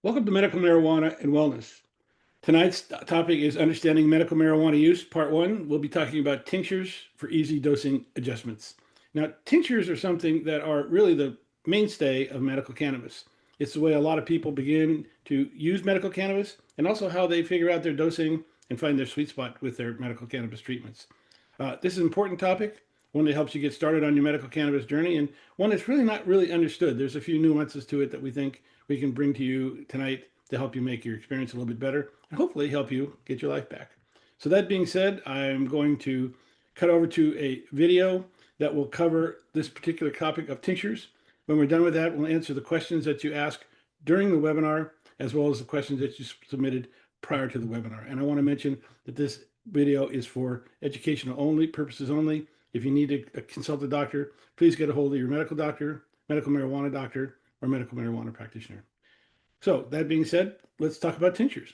Welcome to Medical Marijuana and Wellness. Tonight's topic is Understanding Medical Marijuana Use, Part 1. We'll be talking about tinctures for easy dosing adjustments. Now, tinctures are something that are really the mainstay of medical cannabis. It's the way a lot of people begin to use medical cannabis and also how they figure out their dosing and find their sweet spot with their medical cannabis treatments. This is an important topic, one that helps you get started on your medical cannabis journey, and one that's really not really understood. There's a few nuances to it that we think we can bring to you tonight to help you make your experience a little bit better and hopefully help you get your life back. So that being said, I'm going to cut over to a video that will cover this particular topic of tinctures. When we're done with that, we'll answer the questions that you ask during the webinar, as well as the questions that you submitted prior to the webinar. And I want to mention that this video is for educational only purposes only. If you need to consult a doctor, please get a hold of your medical doctor, medical marijuana doctor, or medical marijuana practitioner. So that being said, let's talk about tinctures.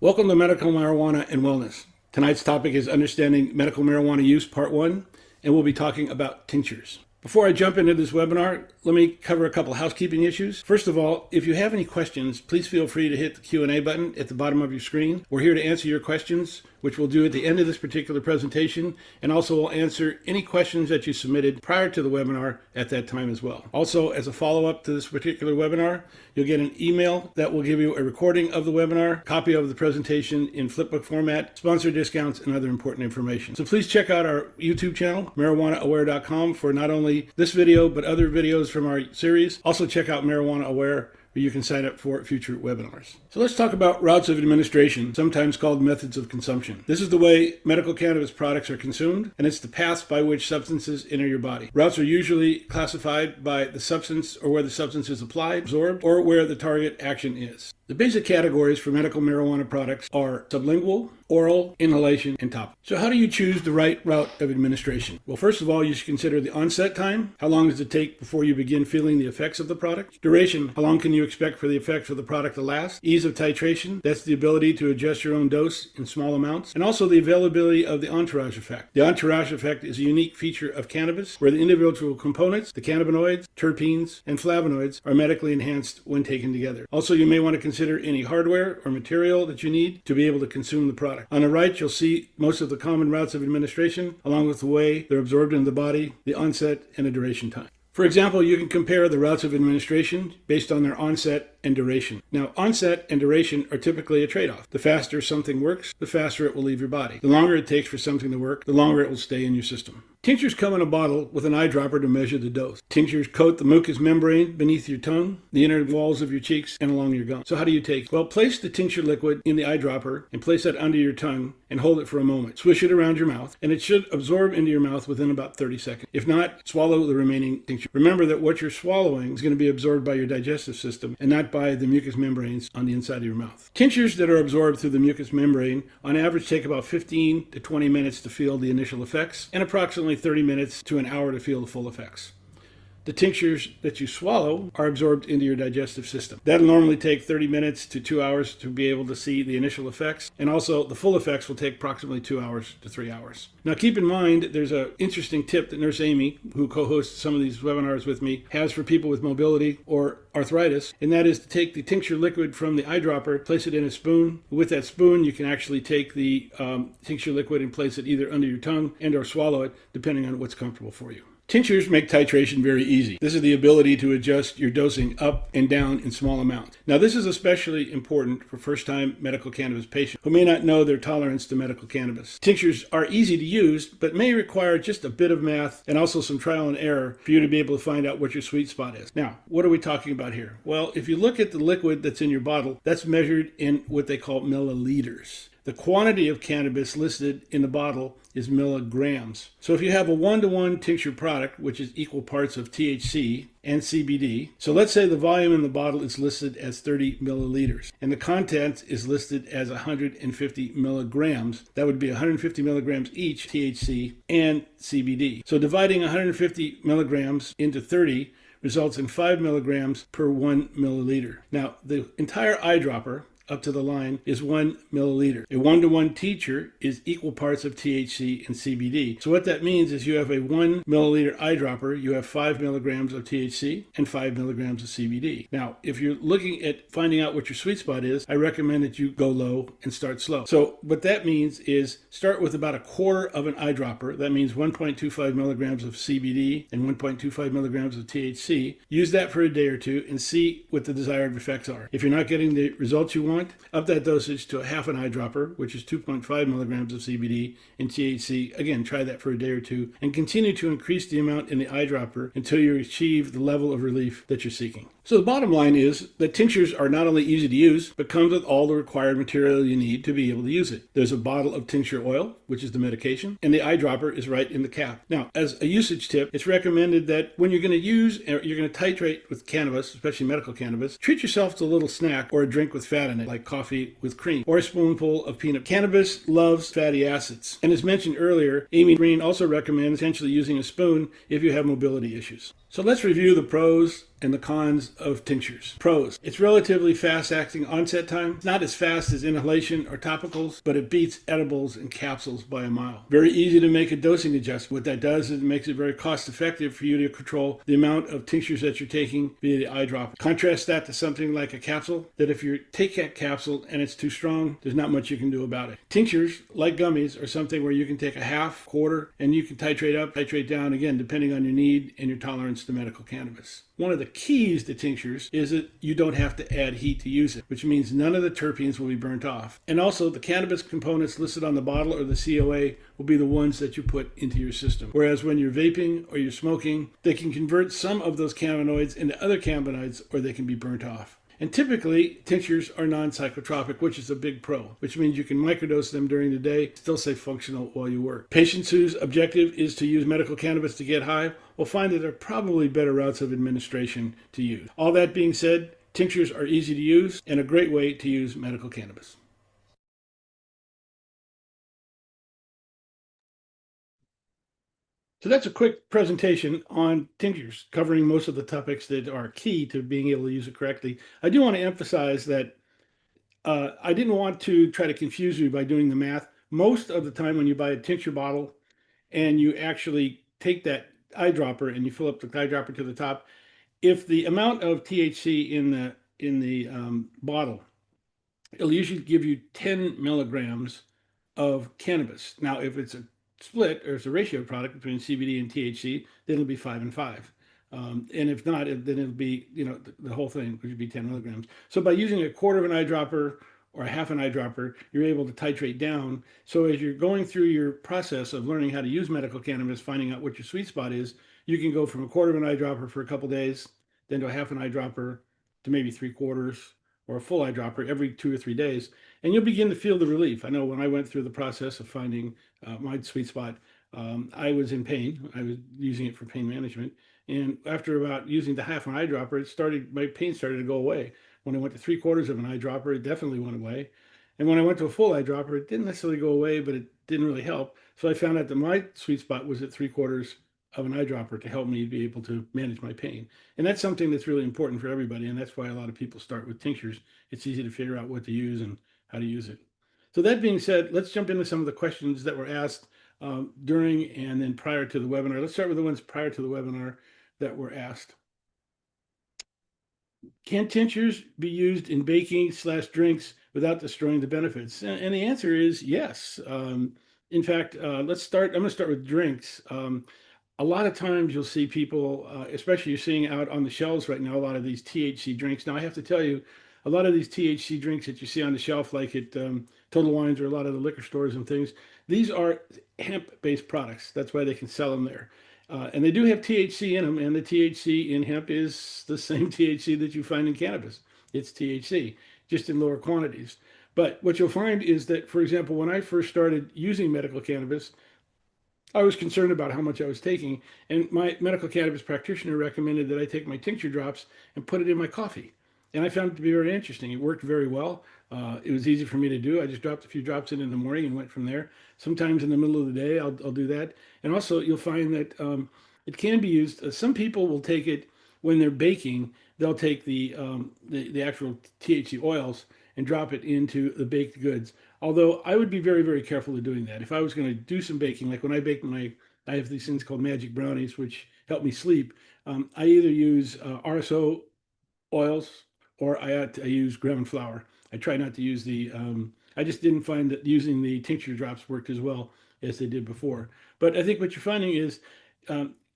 Welcome to Medical Marijuana and Wellness. Tonight's topic is Understanding Medical Marijuana Use, Part 1, and we'll be talking about tinctures. Before I jump into this webinar, let me cover a couple of housekeeping issues. First of all, if you have any questions, please feel free to hit the Q&A button at the bottom of your screen. We're here to answer your questions, which we'll do at the end of this particular presentation, and also we'll answer any questions that you submitted prior to the webinar at that time as well. Also, as a follow-up to this particular webinar, you'll get an email that will give you a recording of the webinar, copy of the presentation in flipbook format, sponsor discounts, and other important information. So please check out our YouTube channel, marijuanaaware.com, for not only this video, but other videos from our series. Also check out Marijuana Aware, where you can sign up for future webinars. So let's talk about routes of administration, sometimes called methods of consumption. This is the way medical cannabis products are consumed, and it's the paths by which substances enter your body. Routes are usually classified by the substance or where the substance is applied, absorbed, or where the target action is. The basic categories for medical marijuana products are sublingual, oral, inhalation, and topical. So how do you choose the right route of administration? Well, first of all, you should consider the onset time. How long does it take before you begin feeling the effects of the product? Duration. How long can you expect for the effects of the product to last? Ease of titration. That's the ability to adjust your own dose in small amounts. And also the availability of the entourage effect. The entourage effect is a unique feature of cannabis where the individual components, the cannabinoids, terpenes, and flavonoids are medically enhanced when taken together. Also, you may want to consider any hardware or material that you need to be able to consume the product. On the right, you'll see most of the common routes of administration, along with the way they're absorbed into the body, the onset, and the duration time. For example, you can compare the routes of administration based on their onset and duration. Now, onset and duration are typically a trade-off. The faster something works, the faster it will leave your body. The longer it takes for something to work, the longer it will stay in your system. Tinctures come in a bottle with an eyedropper to measure the dose. Tinctures coat the mucous membrane beneath your tongue, the inner walls of your cheeks, and along your gums. So how do you take it? Well, place the tincture liquid in the eyedropper and place that under your tongue and hold it for a moment. Swish it around your mouth, and it should absorb into your mouth within about 30 seconds. If not, swallow the remaining tincture. Remember that what you're swallowing is going to be absorbed by your digestive system and not by the mucous membranes on the inside of your mouth. Tinctures that are absorbed through the mucous membrane on average take about 15 to 20 minutes to feel the initial effects and approximately 30 minutes to an hour to feel the full effects. The tinctures that you swallow are absorbed into your digestive system. That'll normally take 30 minutes to 2 hours to be able to see the initial effects, and also the full effects will take approximately 2 hours to 3 hours. Now keep in mind, there's an interesting tip that Nurse Amy, who co-hosts some of these webinars with me, has for people with mobility or arthritis, and that is to take the tincture liquid from the eyedropper, place it in a spoon. With that spoon, you can actually take the tincture liquid and place it either under your tongue and or swallow it, depending on what's comfortable for you. Tinctures make titration very easy. This is the ability to adjust your dosing up and down in small amounts. Now, this is especially important for first-time medical cannabis patients who may not know their tolerance to medical cannabis. Tinctures are easy to use, but may require just a bit of math and also some trial and error for you to be able to find out what your sweet spot is. Now, what are we talking about here? Well, if you look at the liquid that's in your bottle, that's measured in what they call milliliters. The quantity of cannabis listed in the bottle is milligrams. So if you have a 1-to-1 tincture product, which is equal parts of THC and CBD, so let's say the volume in the bottle is listed as 30 milliliters, and the content is listed as 150 milligrams. That would be 150 milligrams each, THC and CBD. So dividing 150 milligrams into 30 results in 5 milligrams per 1 milliliter. Now, the entire eyedropper up to the line is 1 milliliter. A 1-to-1 tincture is equal parts of THC and CBD. So what that means is you have a 1 milliliter eyedropper, you have 5 milligrams of THC and 5 milligrams of CBD. Now, if you're looking at finding out what your sweet spot is, I recommend that you go low and start slow. So what that means is start with about a quarter of an eyedropper. That means 1.25 milligrams of CBD and 1.25 milligrams of THC. Use that for a day or two and see what the desired effects are. If you're not getting the results you want, up that dosage to a half an eyedropper, which is 2.5 milligrams of CBD and THC. Again, try that for a day or two and continue to increase the amount in the eyedropper until you achieve the level of relief that you're seeking. So the bottom line is that tinctures are not only easy to use, but comes with all the required material you need to be able to use it. There's a bottle of tincture oil, which is the medication, and the eyedropper is right in the cap. Now, as a usage tip, it's recommended that when you're going to use, or you're going to titrate with cannabis, especially medical cannabis, treat yourself to a little snack or a drink with fat in it, like coffee with cream, or a spoonful of peanut. Cannabis loves fatty acids. And as mentioned earlier, Amy Green also recommends potentially using a spoon if you have mobility issues. So let's review the pros and the cons of tinctures. Pros: it's relatively fast-acting onset time. It's not as fast as inhalation or topicals, but it beats edibles and capsules by a mile. Very easy to make a dosing adjustment. What that does is it makes it very cost-effective for you to control the amount of tinctures that you're taking via the eyedropper. Contrast that to something like a capsule, that if you take that capsule and it's too strong, there's not much you can do about it. Tinctures, like gummies, are something where you can take a half, quarter, and you can titrate up, titrate down, again, depending on your need and your tolerance to medical cannabis. One of the keys to tinctures is that you don't have to add heat to use it, which means none of the terpenes will be burnt off. And also, the cannabis components listed on the bottle or the COA will be the ones that you put into your system. Whereas when you're vaping or you're smoking, they can convert some of those cannabinoids into other cannabinoids, or they can be burnt off. And typically, tinctures are non-psychotropic, which is a big pro, which means you can microdose them during the day, still stay functional while you work. Patients whose objective is to use medical cannabis to get high will find that there are probably better routes of administration to use. All that being said, tinctures are easy to use and a great way to use medical cannabis. So that's a quick presentation on tinctures, covering most of the topics that are key to being able to use it correctly. I do want to emphasize that I didn't want to try to confuse you by doing the math. Most of the time when you buy a tincture bottle and you actually take that eyedropper and you fill up the eyedropper to the top, if the amount of THC in the bottle, it'll usually give you 10 milligrams of cannabis. Now, if it's a split or it's a ratio product between CBD and THC, then it'll be 5 and 5. And if not, then it'll be, the whole thing, which would be 10 milligrams. So by using a quarter of an eyedropper or a half an eyedropper, you're able to titrate down. So as you're going through your process of learning how to use medical cannabis, finding out what your sweet spot is, you can go from a quarter of an eyedropper for a couple days, then to a half an eyedropper, to maybe 3/4 or a full eyedropper every 2 or 3 days, and you'll begin to feel the relief. I know when I went through the process of finding my sweet spot, I was in pain. I was using it for pain management, and after about using the half an eyedropper, my pain started to go away. When I went to 3/4 of an eyedropper, it definitely went away. And when I went to a full eyedropper, it didn't necessarily go away, but it didn't really help. So I found out that my sweet spot was at 3/4 of an eyedropper to help me be able to manage my pain. And that's something that's really important for everybody. And that's why a lot of people start with tinctures. It's easy to figure out what to use and how to use it. So that being said, let's jump into some of the questions that were asked during and then prior to the webinar. Let's start with the ones prior to the webinar that were asked. Can tinctures be used in baking/drinks without destroying the benefits? And the answer is yes. In fact, I'm going to start with drinks. A lot of times you'll see people, especially you're seeing out on the shelves right now, a lot of these THC drinks. Now, I have to tell you, a lot of these THC drinks that you see on the shelf, like at Total Wines or a lot of the liquor stores and things, these are hemp-based products. That's why they can sell them there. And they do have THC in them, and the THC in hemp is the same THC that you find in cannabis. It's THC, just in lower quantities. But what you'll find is that, for example, when I first started using medical cannabis, I was concerned about how much I was taking, and my medical cannabis practitioner recommended that I take my tincture drops and put it in my coffee. And I found it to be very interesting. It worked very well. It was easy for me to do. I just dropped a few drops in the morning and went from there. Sometimes in the middle of the day, I'll do that. And also, you'll find that it can be used. Some people will take it when they're baking. They'll take the actual THC oils and drop it into the baked goods. Although I would be very, very careful of doing that. If I was going to do some baking, like when I bake I have these things called magic brownies, which help me sleep. I either use RSO oils, or I use ground flour. I try not to use the. I just didn't find that using the tincture drops worked as well as they did before. But I think what you're finding is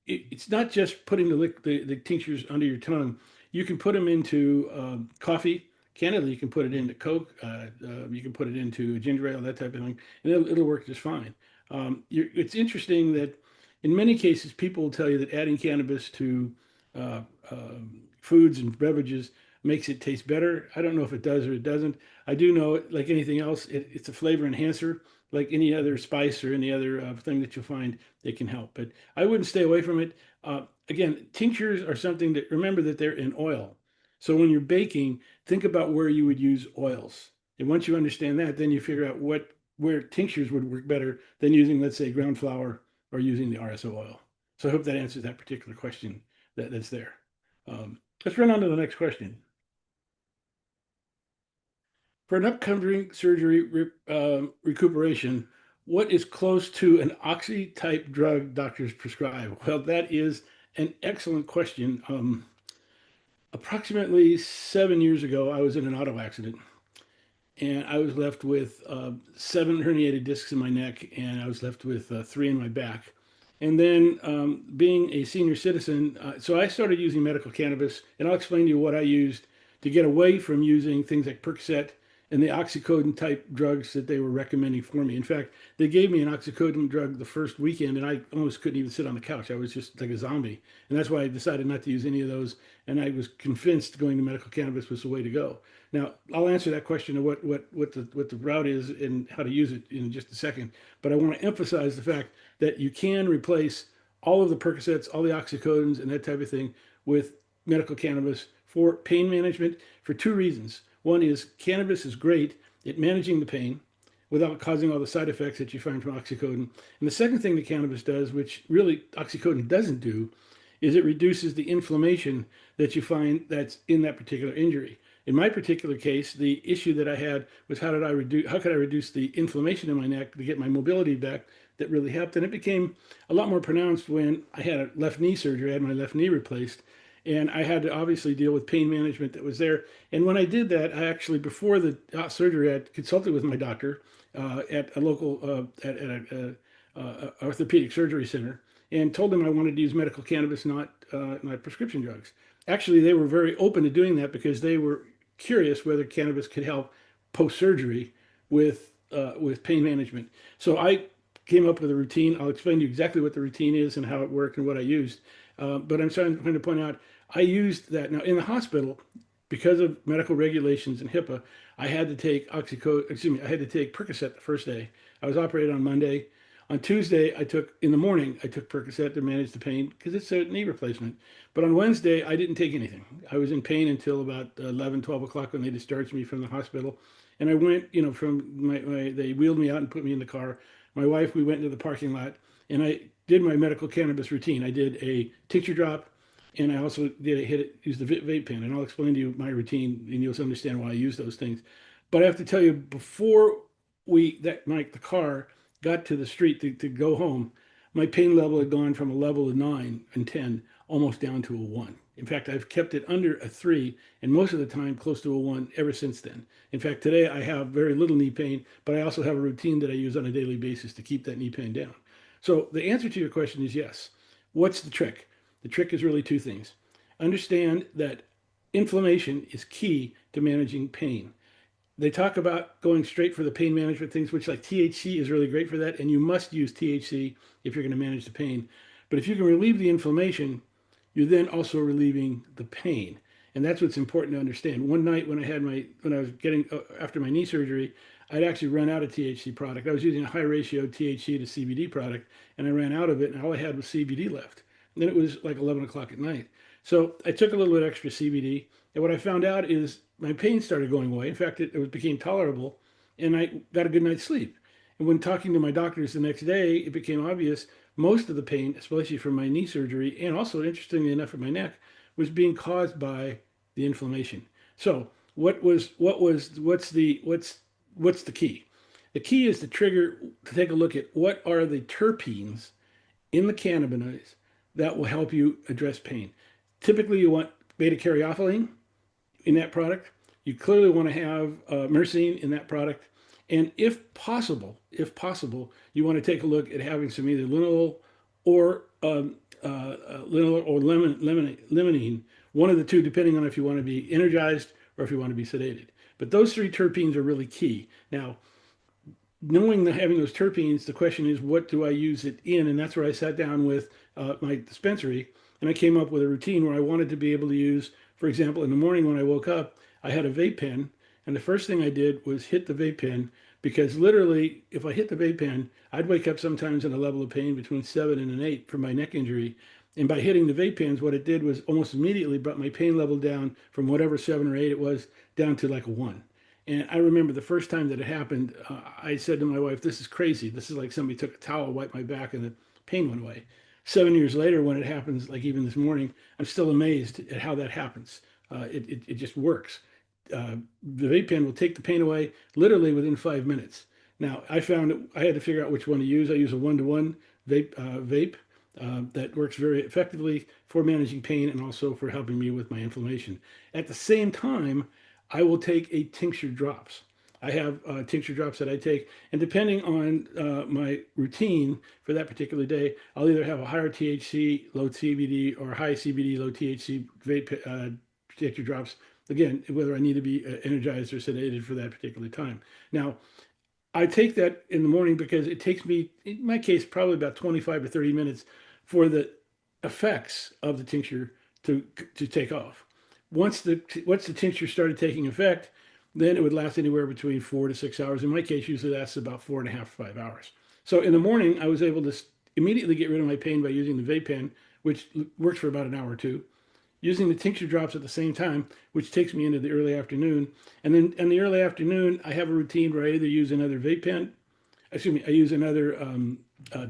it's not just putting the tinctures under your tongue. You can put them into coffee. Candidly, you can put it into Coke. You can put it into ginger ale, that type of thing, and it'll work just fine. It's interesting that in many cases, people will tell you that adding cannabis to uh, foods and beverages makes it taste better. I don't know if it does or it doesn't. I do know, like anything else, it's a flavor enhancer, like any other spice or any other thing that you'll find that can help. But I wouldn't stay away from it. Again, tinctures are something that remember that they're in oil. So when you're baking, think about where you would use oils. And once you understand that, then you figure out where tinctures would work better than using, let's say, ground flour or using the RSO oil. So I hope that answers that particular question that's there. Let's run on to the next question. For an upcoming surgery recuperation, what is close to an oxy type drug doctors prescribe? Well, that is an excellent question. Approximately 7 years ago, I was in an auto accident and I was left with seven herniated discs in my neck, and I was left with three in my back. And then, being a senior citizen, so I started using medical cannabis, and I'll explain to you what I used to get away from using things like Percocet and the oxycodone type drugs that they were recommending for me. In fact, they gave me an oxycodone drug the first weekend, and I almost couldn't even sit on the couch. I was just like a zombie, and that's why I decided not to use any of those. And I was convinced going to medical cannabis was the way to go. Now, I'll answer that question of what the route is and how to use it in just a second. But I want to emphasize the fact that you can replace all of the Percocets, all the oxycodones, and that type of thing with medical cannabis for pain management for two reasons. One is cannabis is great at managing the pain without causing all the side effects that you find from oxycodone. And the second thing that cannabis does, which really oxycodone doesn't do, is it reduces the inflammation that you find that's in that particular injury. In my particular case, the issue that I had was how could I reduce the inflammation in my neck to get my mobility back that really helped. And it became a lot more pronounced when I had a left knee surgery. I had my left knee replaced, and I had to obviously deal with pain management that was there. And when I did that, I actually, before the surgery, I consulted with my doctor at a local at a orthopedic surgery center, and told them I wanted to use medical cannabis, not prescription drugs. Actually, they were very open to doing that because they were curious whether cannabis could help post surgery with pain management. So I came up with a routine. I'll explain to you exactly what the routine is and how it worked and what I used. But I'm trying to point out I used that now in the hospital because of medical regulations and HIPAA. I had to take I had to take Percocet the first day. I was operated on Monday. On Tuesday, in the morning, I took Percocet to manage the pain because it's a knee replacement. But on Wednesday, I didn't take anything. I was in pain until about 11, 12 o'clock when they discharged me from the hospital. And I went, they wheeled me out and put me in the car. My wife, we went into the parking lot, and I did my medical cannabis routine. I did a tincture drop, and I also used the vape pen. And I'll explain to you my routine, and you'll understand why I use those things. But I have to tell you, before the car got to the street to go home, my pain level had gone from a level of 9 and 10 almost down to a 1. In fact, I've kept it under a 3 and most of the time close to a 1 ever since then. In fact, today I have very little knee pain, but I also have a routine that I use on a daily basis to keep that knee pain down. So the answer to your question is yes. What's the trick? The trick is really two things. Understand that inflammation is key to managing pain. They talk about going straight for the pain management things, which like THC is really great for that, and you must use THC if you're going to manage the pain. But if you can relieve the inflammation, you're then also relieving the pain, and that's what's important to understand. One night when I was getting after my knee surgery, I'd actually run out of THC product. I was using a high ratio THC to CBD product, and I ran out of it, and all I had was CBD left. And then it was like 11 o'clock at night. So I took a little bit extra CBD, and what I found out is my pain started going away. In fact, it became tolerable, and I got a good night's sleep. And when talking to my doctors the next day, it became obvious most of the pain, especially from my knee surgery, and also interestingly enough for my neck, was being caused by the inflammation. So what's the key? The key is to take a look at what are the terpenes in the cannabinoids that will help you address pain. Typically, you want beta caryophyllene in that product. You clearly want to have myrcene in that product, and if possible, you want to take a look at having some either linalool or linalool or limonene, one of the two, depending on if you want to be energized or if you want to be sedated. But those three terpenes are really key. Now, knowing that having those terpenes, the question is, what do I use it in? And that's where I sat down with my dispensary, and I came up with a routine where I wanted to be able to use, for example, in the morning when I woke up, I had a vape pen, and the first thing I did was hit the vape pen because literally, if I hit the vape pen, I'd wake up sometimes in a level of pain between 7 and an 8 from my neck injury. And by hitting the vape pens, what it did was almost immediately brought my pain level down from whatever 7 or 8 it was down to like a 1. And I remember the first time that it happened, I said to my wife, "This is crazy. This is like somebody took a towel, wiped my back, and the pain went away." 7 years later, when it happens, like even this morning, I'm still amazed at how that happens. It just works. The vape pen will take the pain away literally within 5 minutes. Now, I found that I had to figure out which one to use. I use a one-to-one vape that works very effectively for managing pain and also for helping me with my inflammation. At the same time, I will take a tincture drops. I have tincture drops that I take, and depending on my routine for that particular day, I'll either have a higher THC, low CBD, or high CBD, low THC vape tincture drops. Again, whether I need to be energized or sedated for that particular time. Now, I take that in the morning because it takes me, in my case, probably about 25 to 30 minutes for the effects of the tincture to take off. Once the tincture started taking effect, then it would last anywhere between 4 to 6 hours. In my case, usually that's about 4.5 to 5 hours. So in the morning, I was able to immediately get rid of my pain by using the vape pen, which works for about an hour or two, using the tincture drops at the same time, which takes me into the early afternoon. And then in the early afternoon, I have a routine where I either use another vape pen, excuse me, I use another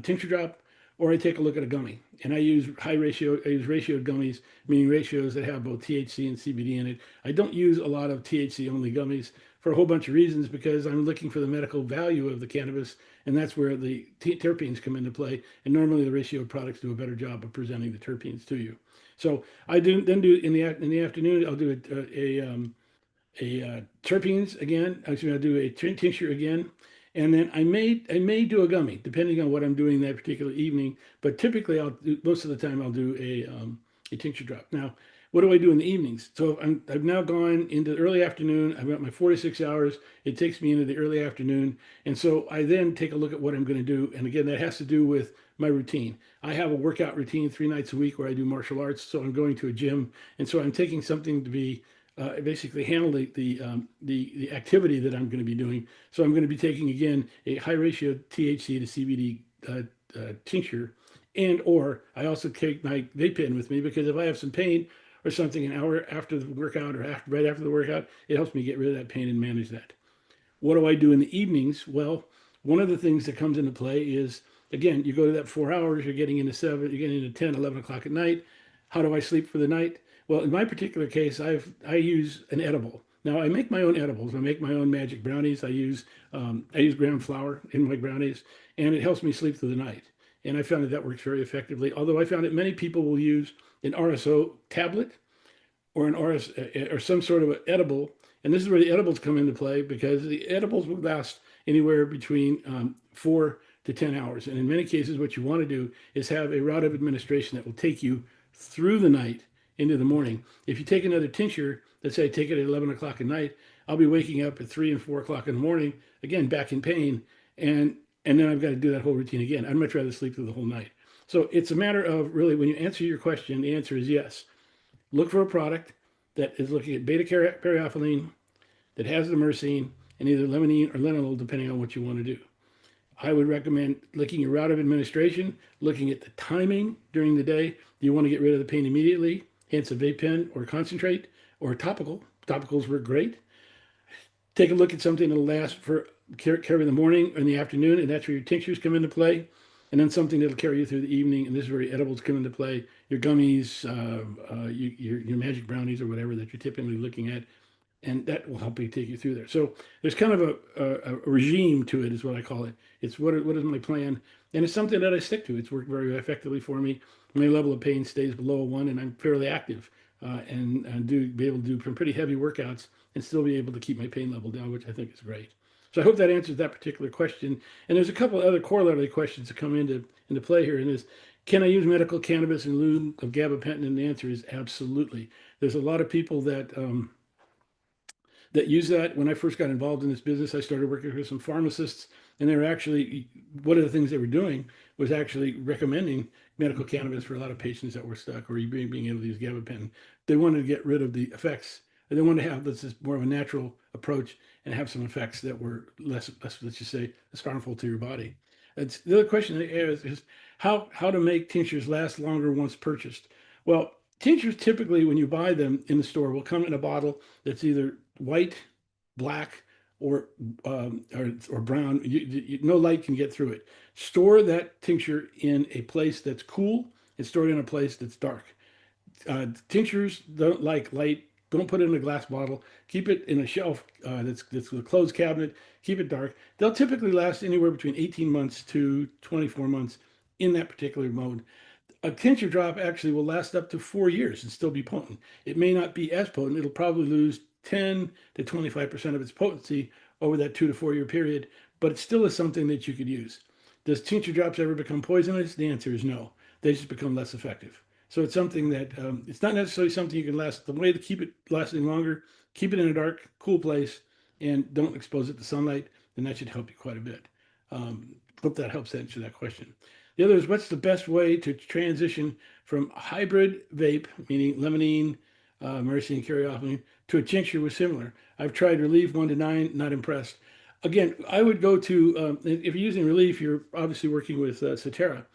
tincture drop, or I take a look at a gummy. And I use I use ratioed gummies, meaning ratios that have both THC and CBD in it. I don't use a lot of THC only gummies for a whole bunch of reasons because I'm looking for the medical value of the cannabis, and that's where the terpenes come into play. And normally the ratioed products do a better job of presenting the terpenes to you. So I do in the afternoon. I'll do a terpenes again. Actually, I'll do a tincture again, and then I may do a gummy depending on what I'm doing that particular evening. But typically, most of the time I'll do a tincture drop. Now, what do I do in the evenings? So I've now gone into the early afternoon. I've got my 4 to 6 hours. It takes me into the early afternoon, and so I then take a look at what I'm going to do. And again, that has to do with my routine. I have a workout routine 3 nights a week where I do martial arts. So I'm going to a gym, and so I'm taking something to be basically handle the activity that I'm going to be doing. So I'm going to be taking again a high ratio THC to CBD tincture, and or I also take my vape pen with me because if I have some pain or something an hour after the workout or right after the workout, it helps me get rid of that pain and manage that. What do I do in the evenings? Well, one of the things that comes into play is, again, you go to that 4 hours, you're getting into 7, you're getting into 10, 11 o'clock at night. How do I sleep for the night? Well, in my particular case, I use an edible. Now I make my own edibles. I make my own magic brownies. I use ground flour in my brownies, and it helps me sleep through the night. And I found that that works very effectively. Although I found that many people will use an RSO tablet or an RS or some sort of an edible. And this is where the edibles come into play because the edibles will last anywhere between 4 to 10 hours. And in many cases, what you want to do is have a route of administration that will take you through the night into the morning. If you take another tincture, let's say I take it at 11 o'clock at night, I'll be waking up at 3 and 4 o'clock in the morning, again, back in pain. And then I've got to do that whole routine again. I'd much rather sleep through the whole night. So it's a matter of really, when you answer your question, the answer is yes. Look for a product that is looking at beta caryophyllene, that has the myrcene, and either limonene or linalool, depending on what you want to do. I would recommend looking your route of administration, looking at the timing during the day. Do you want to get rid of the pain immediately? Hence a vape pen or concentrate or a topical. Topicals work great. Take a look at something that'll last for carry in the morning or in the afternoon, and that's where your tinctures come into play. And then something that'll carry you through the evening, and this is where your edibles come into play. Your gummies, your magic brownies or whatever that you're typically looking at. and that will help you take you through there. So there's kind of a regime to it, is what I call it. It's what is my plan, and it's something that I stick to. It's worked very effectively for me. My level of pain stays below 1, and I'm fairly active, and do be able to do some pretty heavy workouts and still be able to keep my pain level down, which I think is great. So I hope that answers that particular question. And there's a couple of other corollary questions that come into play here, and is, can I use medical cannabis in lieu of gabapentin? And the answer is absolutely. There's a lot of people that use that. When I first got involved in this business, I started working with some pharmacists, and they were actually, one of the things they were doing was actually recommending medical cannabis for a lot of patients that were stuck or being able to use gabapentin. They wanted to get rid of the effects. They wanted to have this is more of a natural approach and have some effects that were less, let's just say, less harmful to your body. The other question is how to make tinctures last longer once purchased. Well, tinctures typically, when you buy them in the store, will come in a bottle that's either white, black, or brown. No light can get through it. Store that tincture in a place that's cool and store it in a place that's dark. Tinctures don't like light. Don't put it in a glass bottle. Keep it in a shelf that's a closed cabinet. Keep it dark. They'll typically last anywhere between 18 months to 24 months in that particular mode. A tincture drop actually will last up to 4 years and still be potent. It may not be as potent. It'll probably lose 10 to 25% of its potency over that 2 to 4 year period, but it still is something that you could use. Does tincture drops ever become poisonous? The answer is no. They just become less effective. So it's something that it's not necessarily something you can last. The way to keep it lasting longer, keep it in a dark, cool place, and don't expose it to sunlight. Then that should help you quite a bit. Hope that helps answer that question. The other is, what's the best way to transition from hybrid vape, meaning limonene, myrcene, caryophyllene, to a tincture with similar? I've tried Relief 1 to 9, not impressed. Again, I would go to, if you're using Relief, you're obviously working with Cetera.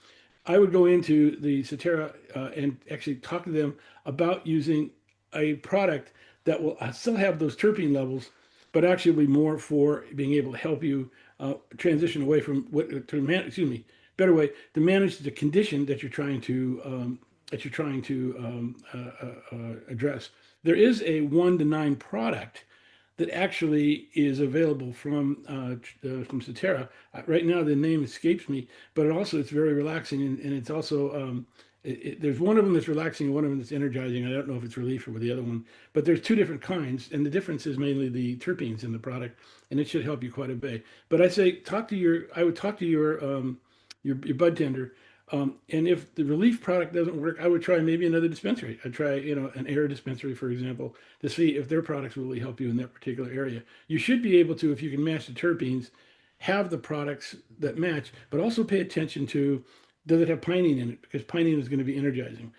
I would go into the Cetera and actually talk to them about using a product that will still have those terpene levels, but actually be more for being able to help you transition away from excuse me, better way to manage the condition that you're trying to address. There is a 1 to 9 product that actually is available from Cetera. Right now, the name escapes me, but it's very relaxing, and it's also there's one of them that's relaxing and one of them that's energizing. I don't know if it's Relief or the other one, but there's two different kinds, and the difference is mainly the terpenes in the product, and it should help you quite a bit. But I say I would talk to your bud tender. And if the Relief product doesn't work, I would try maybe another dispensary. I'd try, an air dispensary, for example, to see if their products will really help you in that particular area. You should be able to, if you can match the terpenes, have the products that match, but also pay attention to, does it have pinene in it? Because pinene is going to be energizing.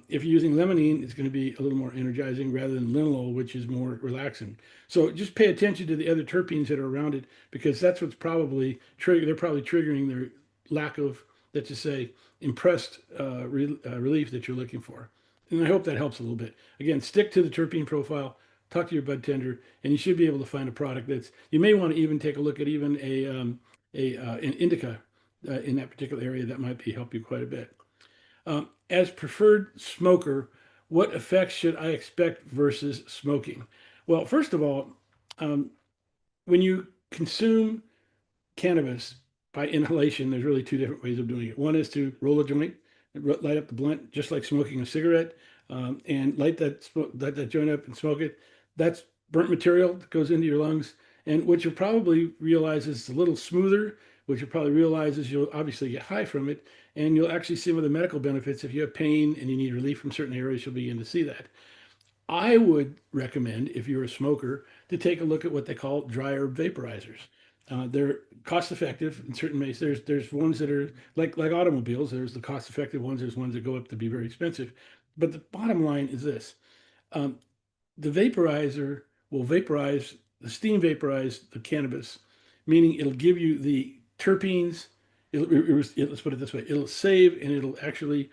If you're using limonene, it's going to be a little more energizing rather than linalool, which is more relaxing. So just pay attention to the other terpenes that are around it, because that's what's probably they're probably triggering their lack of, let's just say, impressed relief that you're looking for. And I hope that helps a little bit. Again, stick to the terpene profile, talk to your bud tender, and you should be able to find a product that's, you may want to even take a look at even an indica in that particular area that might help you quite a bit. As preferred smoker, what effects should I expect versus smoking? Well, first of all, when you consume cannabis by inhalation, there's really two different ways of doing it. One is to roll a joint, light up the blunt, just like smoking a cigarette, and light that joint up and smoke it. That's burnt material that goes into your lungs. And what you'll probably realize is it's a little smoother. What you'll probably realize is you'll obviously get high from it, and you'll actually see some of the medical benefits. If you have pain and you need relief from certain areas, you'll begin to see that. I would recommend, if you're a smoker, to take a look at what they call dry herb vaporizers. They're cost effective in certain ways. There's ones that are like automobiles. There's the cost effective ones. There's ones that go up to be very expensive. But the bottom line is this: the vaporizer will vaporize the steam, vaporize the cannabis, meaning it'll give you the terpenes. Let's put it this way: it'll save and it'll actually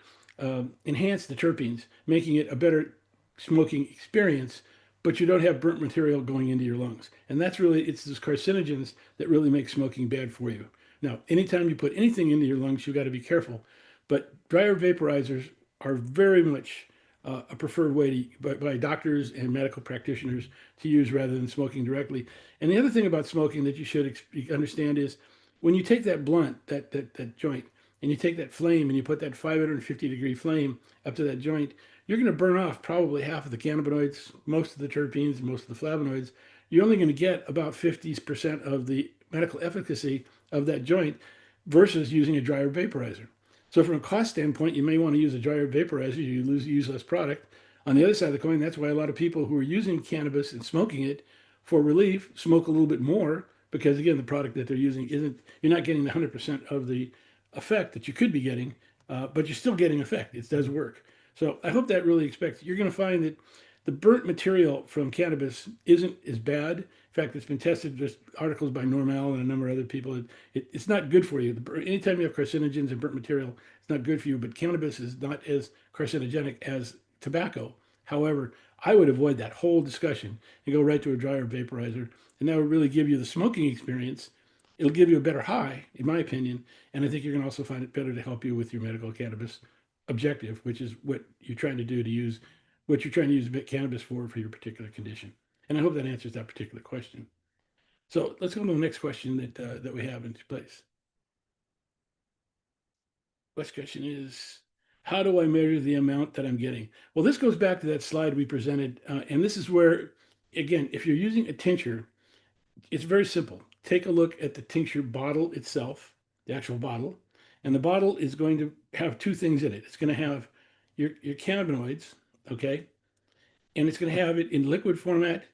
enhance the terpenes, making it a better smoking experience, but you don't have burnt material going into your lungs. And it's those carcinogens that really make smoking bad for you. Now, anytime you put anything into your lungs, you got to be careful. But dry herb vaporizers are very much a preferred way by doctors and medical practitioners to use rather than smoking directly. And the other thing about smoking that you should understand is when you take that blunt, that joint, and you take that flame and you put that 550-degree flame up to that joint, you're going to burn off probably half of the cannabinoids, most of the terpenes, and most of the flavonoids. You're only going to get about 50% of the medical efficacy of that joint versus using a dryer vaporizer. So from a cost standpoint, you may want to use a dryer vaporizer. You use less product. On the other side of the coin, that's why a lot of people who are using cannabis and smoking it for relief smoke a little bit more because again, the product that they're using isn't. You're not getting the 100% of the effect that you could be getting, but you're still getting effect. It does work. So I hope that really expects. You're going to find that the burnt material from cannabis isn't as bad. In fact, it's been tested. Just articles by Normal and a number of other people. It's not good for you. Anytime you have carcinogens and burnt material, it's not good for you. But cannabis is not as carcinogenic as tobacco. However, I would avoid that whole discussion and go right to a dryer vaporizer, and that would really give you the smoking experience. It'll give you a better high, in my opinion, and I think you're going to also find it better to help you with your medical cannabis objective, which is what you're trying to do to use what you're trying to use cannabis for your particular condition. And I hope that answers that particular question. So let's go to the next question that we have in place. Next question is, how do I measure the amount that I'm getting? Well, this goes back to that slide we presented, and this is where, again, if you're using a tincture, it's very simple. Take a look at the tincture bottle itself, the actual bottle, and the bottle is going to have two things in it. It's going to have your cannabinoids, okay, and it's going to have it in liquid format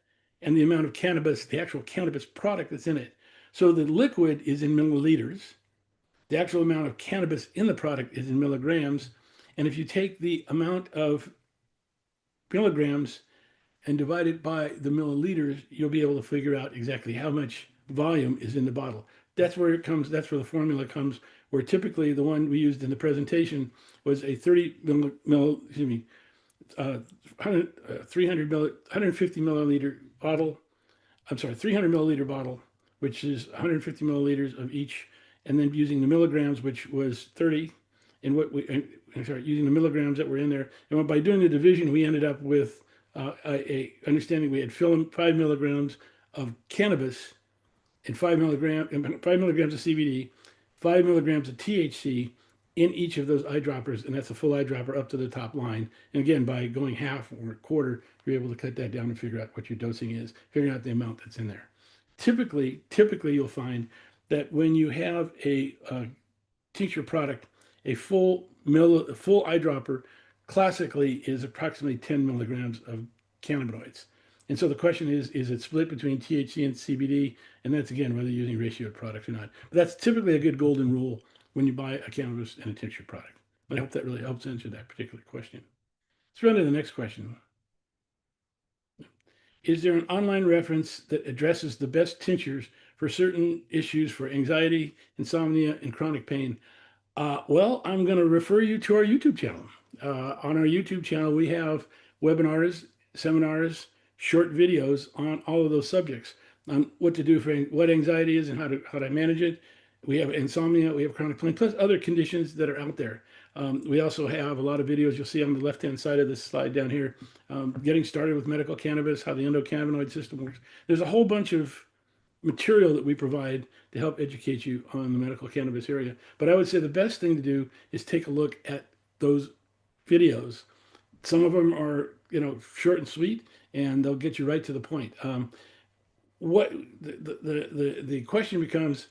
and the amount of cannabis, the actual cannabis product that's in it. So the liquid is in milliliters. The actual amount of cannabis in the product is in milligrams. And if you take the amount of milligrams and divide it by the milliliters, you'll be able to figure out exactly how much volume is in the bottle. That's where it comes, that's where the formula comes, where typically the one we used in the presentation was a 30 excuse me, 150 milliliter bottle. I'm sorry, 300 milliliter bottle, which is 150 milliliters of each, and then using the milligrams, which was 30, and I'm sorry, using the milligrams that were in there. And by doing the division, we ended up with a understanding we had 5 milligrams of cannabis and 5 milligrams of CBD, 5 milligrams of THC in each of those eyedroppers, and that's a full eyedropper up to the top line. And again, by going half or a quarter, you're able to cut that down and figure out what your dosing is, figuring out the amount that's in there. Typically, you'll find that when you have a tincture product, a full eyedropper classically is approximately 10 milligrams of cannabinoids. And so the question is it split between THC and CBD? And that's again, whether you're using ratioed products or not. But that's typically a good golden rule when you buy a cannabis and a tincture product. I hope that really helps answer that particular question. Let's run to the next question. Is there an online reference that addresses the best tinctures for certain issues for anxiety, insomnia, and chronic pain? Well, I'm going to refer you to our YouTube channel. On our YouTube channel, we have webinars, seminars, short videos on all of those subjects on what to do for what anxiety is and how to manage it. We have insomnia, we have chronic pain, plus other conditions that are out there. We also have a lot of videos you'll see on the left-hand side of this slide down here, getting started with medical cannabis, how the endocannabinoid system works. There's a whole bunch of material that we provide to help educate you on the medical cannabis area. But I would say the best thing to do is take a look at those videos. Some of them are, short and sweet, and they'll get you right to the point. What the question becomes,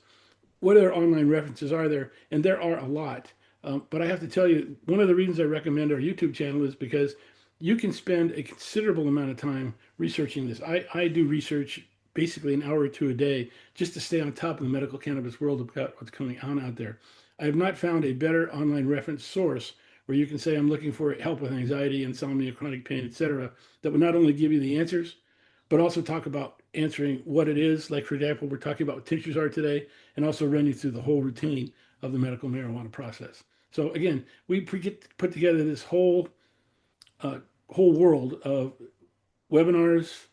what other online references are there? And there are a lot. But I have to tell you, one of the reasons I recommend our YouTube channel is because you can spend a considerable amount of time researching this. I do research basically an hour or two a day just to stay on top of the medical cannabis world about what's coming on out there. I have not found a better online reference source where you can say, I'm looking for help with anxiety, insomnia, chronic pain, etc., that would not only give you the answers, but also talk about answering what it is. Like, for example, we're talking about what tinctures are today, and also run you through the whole routine of the medical marijuana process. So again, we put together this whole world of webinars,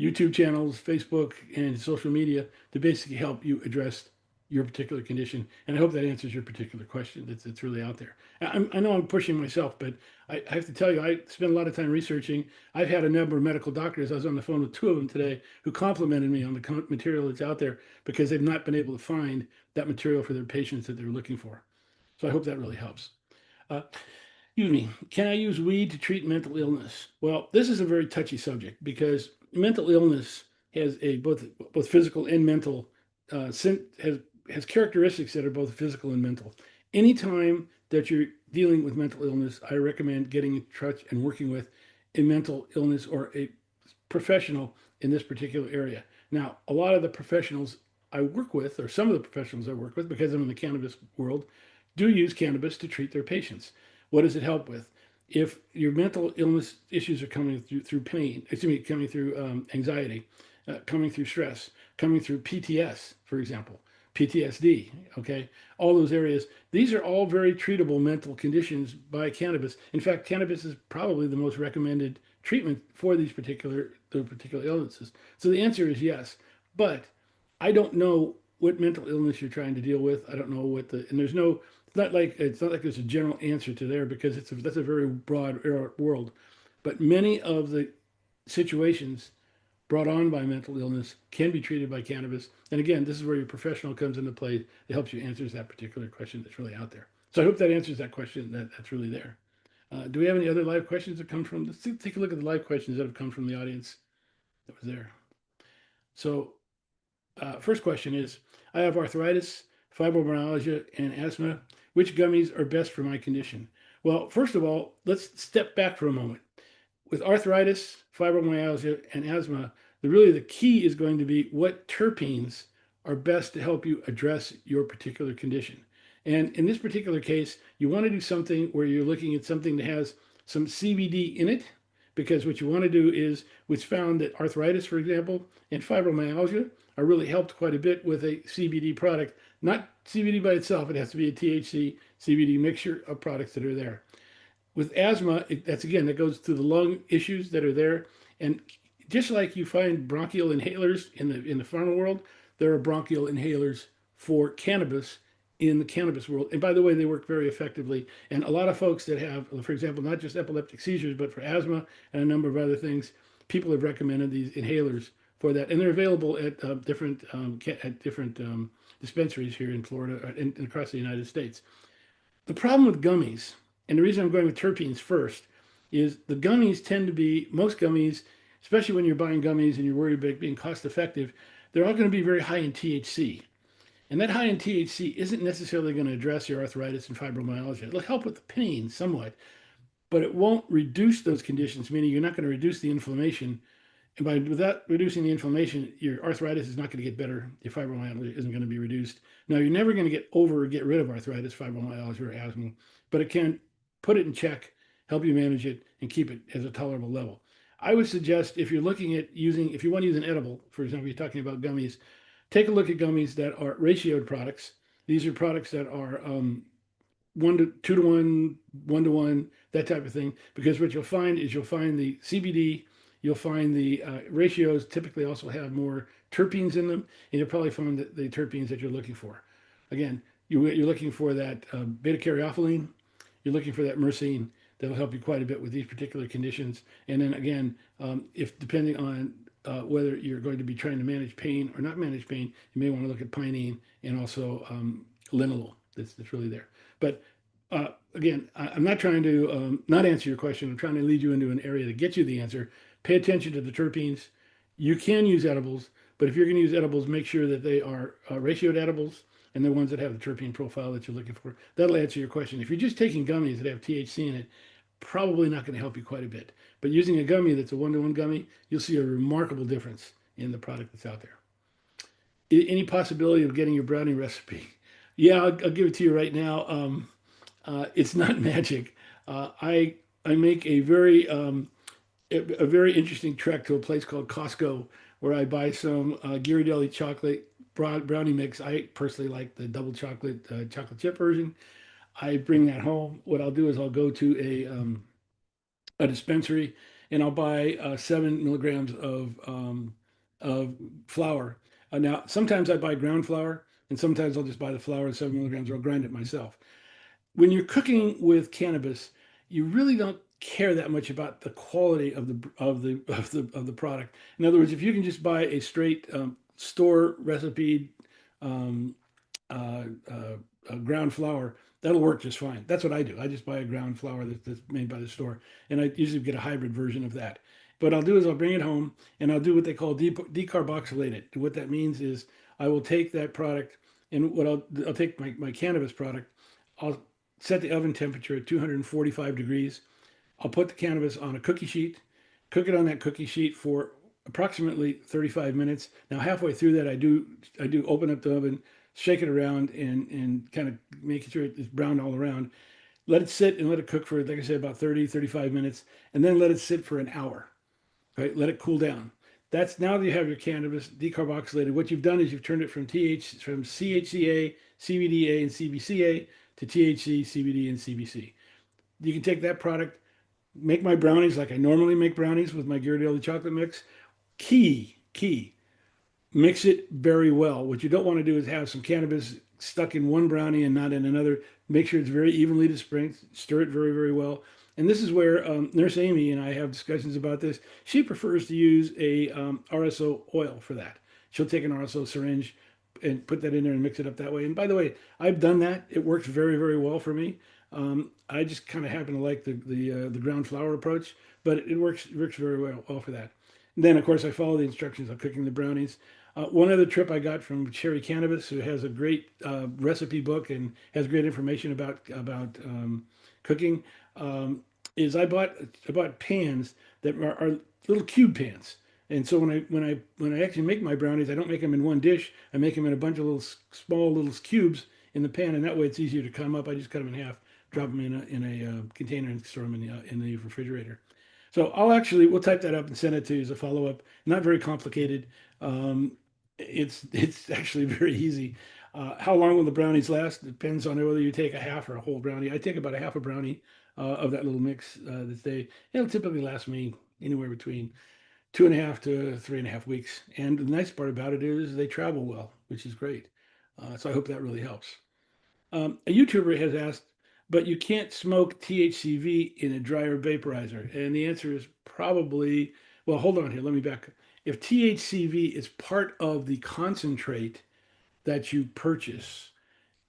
YouTube channels, Facebook, and social media to basically help you address your particular condition. And I hope that answers your particular question. It's really out there. I know I'm pushing myself, but I have to tell you, I spent a lot of time researching. I've had a number of medical doctors. I was on the phone with two of them today who complimented me on the material that's out there because they've not been able to find that material for their patients that they're looking for. So I hope that really helps. Uh, Excuse me, can I use weed to treat mental illness? Well, this is a very touchy subject because mental illness has a both physical and mental has characteristics that are both physical and mental. Anytime that you're dealing with mental illness, I recommend getting in touch and working with a mental illness or a professional in this particular area. Now, a lot of the professionals I work with, or some of the professionals I work with, because I'm in the cannabis world, do use cannabis to treat their patients. What does it help with? If your mental illness issues are coming through pain, excuse me, coming through anxiety, coming through stress, coming through PTS, for example, PTSD, okay, all those areas. These are all very treatable mental conditions by cannabis. In fact, cannabis is probably the most recommended treatment for the particular illnesses. So the answer is yes, but I don't know what mental illness you're trying to deal with. I don't know what the and there's no it's not like there's a general answer to there because that's a very broad world. But many of the situations brought on by mental illness can be treated by cannabis. And again, this is where your professional comes into play. It helps you answer that particular question that's really out there. So I hope that answers that question that's really there. Do we have any other live questions that come from? Let's take a look at the live questions that have come from the audience that was there. So, first question is: I have arthritis, fibromyalgia, and asthma. Which gummies are best for my condition? Well, first of all, let's step back for a moment. With arthritis, fibromyalgia, and asthma, the key is going to be what terpenes are best to help you address your particular condition. And in this particular case, you want to do something where you're looking at something that has some CBD in it, because what you want to do is, which found that arthritis, for example, and fibromyalgia are really helped quite a bit with a CBD product. Not CBD by itself, it has to be a THC CBD mixture of products that are there. With asthma, that goes to the lung issues that are there, and just like you find bronchial inhalers in the pharma world, there are bronchial inhalers for cannabis in the cannabis world. And by the way, they work very effectively. And a lot of folks that have, for example, not just epileptic seizures, but for asthma and a number of other things, people have recommended these inhalers for that, and they're available at different dispensaries here in Florida and across the United States. The problem with gummies, and the reason I'm going with terpenes first, is the gummies tend to be, most gummies, especially when you're buying gummies and you're worried about being cost effective, they're all going to be very high in THC. And that high in THC isn't necessarily going to address your arthritis and fibromyalgia. It'll help with the pain somewhat, but it won't reduce those conditions, meaning you're not going to reduce the inflammation. And without reducing the inflammation, your arthritis is not going to get better. Your fibromyalgia isn't going to be reduced. Now, you're never going to get over or get rid of arthritis, fibromyalgia, or asthma, but it can put it in check, help you manage it, and keep it as a tolerable level. I would suggest if you're looking at if you want to use an edible, for example, you're talking about gummies, take a look at gummies that are ratioed products. These are products that are 2 to 1, 1 to 1, that type of thing. Because what you'll find is you'll find the CBD, you'll find the ratios typically also have more terpenes in them, and you'll probably find the terpenes that you're looking for. Again, you're looking for that beta caryophyllene, you're looking for that myrcene. That'll help you quite a bit with these particular conditions. And then again, if depending on whether you're going to be trying to manage pain or not manage pain, you may want to look at pinene and also linalool. That's really there. But again, I'm not trying to not answer your question. I'm trying to lead you into an area to get you the answer. Pay attention to the terpenes. You can use edibles, but if you're going to use edibles, make sure that they are ratioed edibles and the ones that have the terpene profile that you're looking for. That'll answer your question. If you're just taking gummies that have THC in it, probably not going to help you quite a bit. But using a gummy that's a 1 to 1 gummy, you'll see a remarkable difference in the product that's out there. Any possibility of getting your brownie recipe? Yeah, I'll give it to you right now. It's not magic. I make a very interesting trek to a place called Costco where I buy some Ghirardelli chocolate brownie mix. I personally like the double chocolate chocolate chip version. I bring that home. What I'll do is I'll go to a dispensary and I'll buy 7 milligrams of flour. Now, sometimes I buy ground flour and sometimes I'll just buy the flower at 7 milligrams or I'll grind it myself. When you're cooking with cannabis, you really don't care that much about the quality of the product. In other words, if you can just buy a straight store recipe um, ground flour, that'll work just fine. That's what I do. I just buy a ground flour that's made by the store, and I usually get a hybrid version of that. What I'll do is I'll bring it home and I'll do what they call decarboxylate it. What that means is I will take that product and I'll take my cannabis product. I'll set the oven temperature at 245 degrees. I'll put the cannabis on a cookie sheet, cook it on that cookie sheet for approximately 35 minutes. Now, halfway through that, I do open up the oven, shake it around, and kind of make sure it's brown all around. Let it sit and let it cook for, like I said, about 30, 35 minutes, and then let it sit for an hour. Right? Let it cool down. That's now that you have your cannabis decarboxylated. What you've done is you've turned it from CHCA, CBDA, and CBCA to THC, CBD, and CBC. You can take that product, make my brownies like I normally make brownies with my Ghirardelli chocolate mix. Key, mix it very well. What you don't want to do is have some cannabis stuck in one brownie and not in another. Make sure it's very evenly dispersed. Stir it very, very well. And this is where Nurse Amy and I have discussions about this. She prefers to use a RSO oil for that. She'll take an RSO syringe and put that in there and mix it up that way. And by the way, I've done that. It works very, very well for me. I just kind of happen to like the ground flour approach, but it works very well for that. And then, of course, I follow the instructions on cooking the brownies. One other trip I got from Cherry Cannabis, who has a great recipe book and has great information about cooking, is I bought pans that are little cube pans. And so when I actually make my brownies, I don't make them in one dish. I make them in a bunch of little small little cubes in the pan, and that way it's easier to cut them up. I just cut them in half, drop them in a container, and store them in the refrigerator. So we'll type that up and send it to you as a follow up. Not very complicated. It's actually very easy. How long will the brownies last? Depends on whether you take a half or a whole brownie. I take about a half a brownie of that little mix this day. It'll typically last me anywhere between 2.5 to 3.5 weeks. And the nice part about it is they travel well, which is great. So I hope that really helps. A YouTuber has asked, but you can't smoke THCV in a dryer vaporizer. And the answer is probably, well, hold on here. Let me back. If THCV is part of the concentrate that you purchase,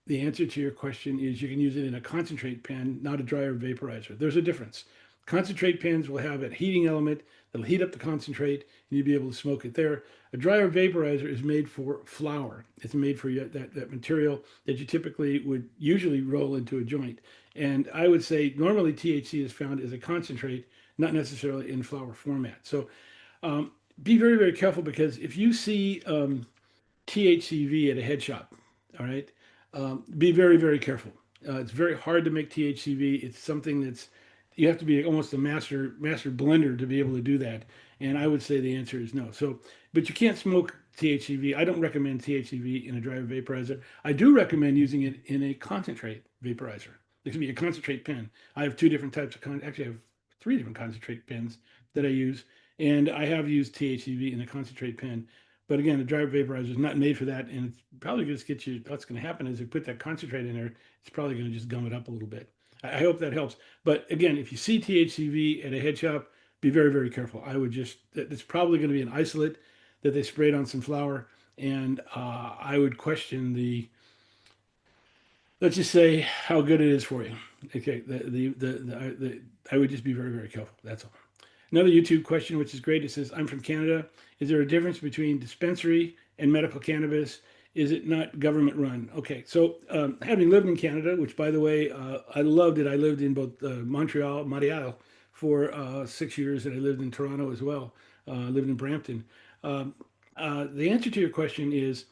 the answer to your question is you can use it in a concentrate pen, not a dryer vaporizer. There's a difference. Concentrate pens will have a heating element that'll heat up the concentrate and you'll be able to smoke it there. A dryer vaporizer is made for flour. It's made for that material that you typically would usually roll into a joint. And I would say normally THC is found as a concentrate, not necessarily in flour format. So be very, very careful because if you see THCV at a head shop, all right, be very, very careful. It's very hard to make THCV. It's something that's you have to be almost a master blender to be able to do that. And I would say the answer is no. So, but you can't smoke THCV. I don't recommend THCV in a dryer vaporizer. I do recommend using it in a concentrate vaporizer. It can be a concentrate pen. I have two different types of actually I have three different concentrate pens that I use, and I have used THCV in a concentrate pen. But again, the dryer vaporizer is not made for that, and it's probably going to get you. What's going to happen is you put that concentrate in there, it's probably going to just gum it up a little bit. I hope that helps. But again, if you see THCV at a head shop, be very, very careful. I would just, it's probably going to be an isolate that they sprayed on some flour. And I would question let's just say how good it is for you. Okay. I would just be very, very careful. That's all. Another YouTube question, which is great. It says, I'm from Canada. Is there a difference between dispensary and medical cannabis? Is it not government run? Okay, so having lived in Canada, which by the way, I loved it. I lived in both Montreal for 6 years, and I lived in Toronto as well. Lived in Brampton. The answer to your question is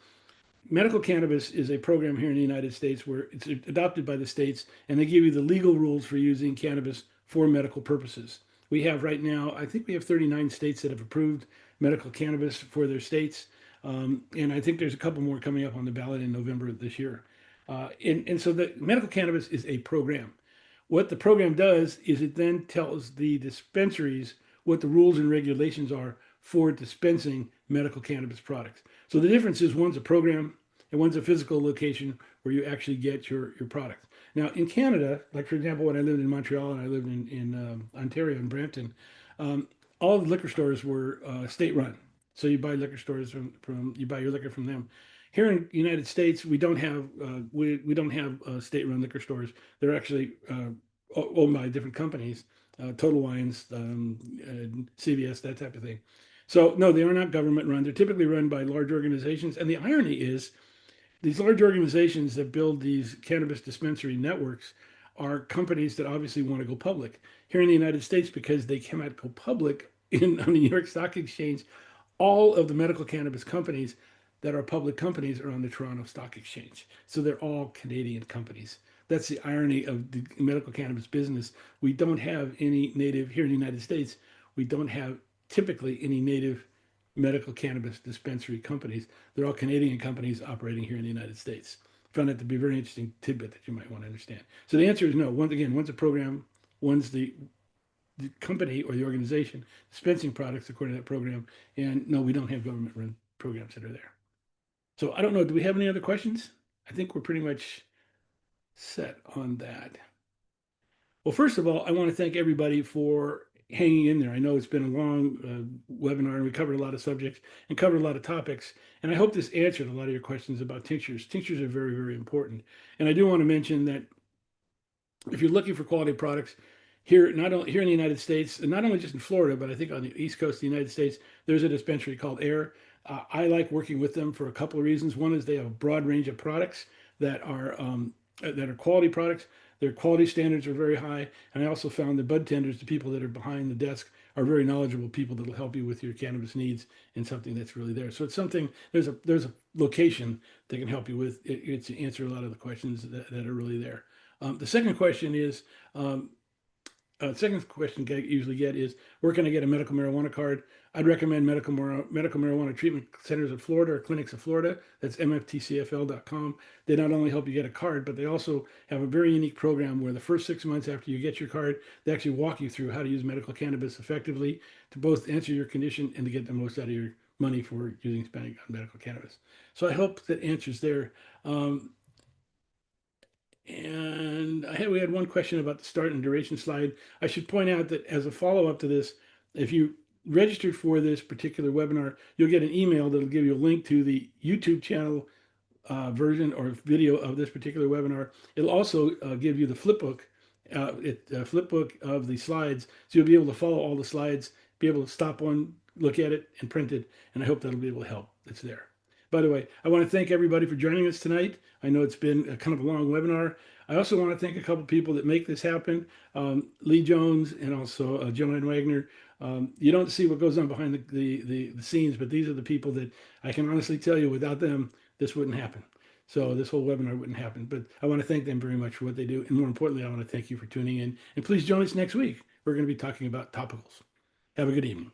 medical cannabis is a program here in the United States where it's adopted by the states, and they give you the legal rules for using cannabis for medical purposes. We have right now, I think we have 39 states that have approved medical cannabis for their states. And I think there's a couple more coming up on the ballot in November of this year. And so the medical cannabis is a program. What the program does is it then tells the dispensaries what the rules and regulations are for dispensing medical cannabis products. So the difference is one's a program and one's a physical location where you actually get your product. Now, in Canada, like for example, when I lived in Montreal and I lived in Ontario, in Brampton, um, all the liquor stores were state run. So you buy liquor stores from you buy your liquor from them. Here in the United States, we don't have state run liquor stores. They're actually owned by different companies, Total Wines, CVS, that type of thing. So no, they are not government run. They're typically run by large organizations. And the irony is these large organizations that build these cannabis dispensary networks are companies that obviously want to go public. Here in the United States, because they cannot go public on the New York Stock Exchange, all of the medical cannabis companies that are public companies are on the Toronto Stock Exchange. So they're all Canadian companies. That's the irony of the medical cannabis business. We don't have any native here in the United States. We don't have typically any native medical cannabis dispensary companies. They're all Canadian companies operating here in the United States. Found that to be a very interesting tidbit that you might want to understand. So the answer is no. Once again, one's a program, one's the company or the organization dispensing products according to that program. And no, we don't have government run programs that are there. So I don't know. Do we have any other questions? I think we're pretty much set on that. Well, first of all, I want to thank everybody for hanging in there. I know it's been a long webinar and we covered a lot of subjects and covered a lot of topics. And I hope this answered a lot of your questions about tinctures. Tinctures are very, very important. And I do want to mention that if you're looking for quality products here, not only here in the United States, and not only just in Florida, but I think on the East Coast of the United States, there's a dispensary called Air. I like working with them for a couple of reasons. One is they have a broad range of products that are quality products. Their quality standards are very high, and I also found the bud tenders, the people that are behind the desk, are very knowledgeable people that will help you with your cannabis needs and something that's really there. So it's something. There's a location that can help you with it to answer a lot of the questions that are really there. The second question is, second question I usually get is, where can I get a medical marijuana card? I'd recommend medical marijuana treatment centers of Florida or clinics of Florida. That's mftcfl.com. They not only help you get a card, but they also have a very unique program where the first 6 months after you get your card, they actually walk you through how to use medical cannabis effectively to both answer your condition and to get the most out of your money for spending on medical cannabis. So I hope that answers there. And we had one question about the start and duration slide. I should point out that as a follow-up to this, if you registered for this particular webinar, you'll get an email that'll give you a link to the YouTube channel version or video of this particular webinar. It'll also give you the flipbook of the slides, so you'll be able to follow all the slides, be able to stop one, look at it, and print it. And I hope that'll be able to help. It's there. By the way, I want to thank everybody for joining us tonight. I know it's been a kind of a long webinar. I also want to thank a couple people that make this happen, Lee Jones and also Joanne Wagner. You don't see what goes on behind the scenes, but these are the people that I can honestly tell you, without them, this wouldn't happen. So this whole webinar wouldn't happen. But I want to thank them very much for what they do. And more importantly, I want to thank you for tuning in. And please join us next week. We're going to be talking about topicals. Have a good evening.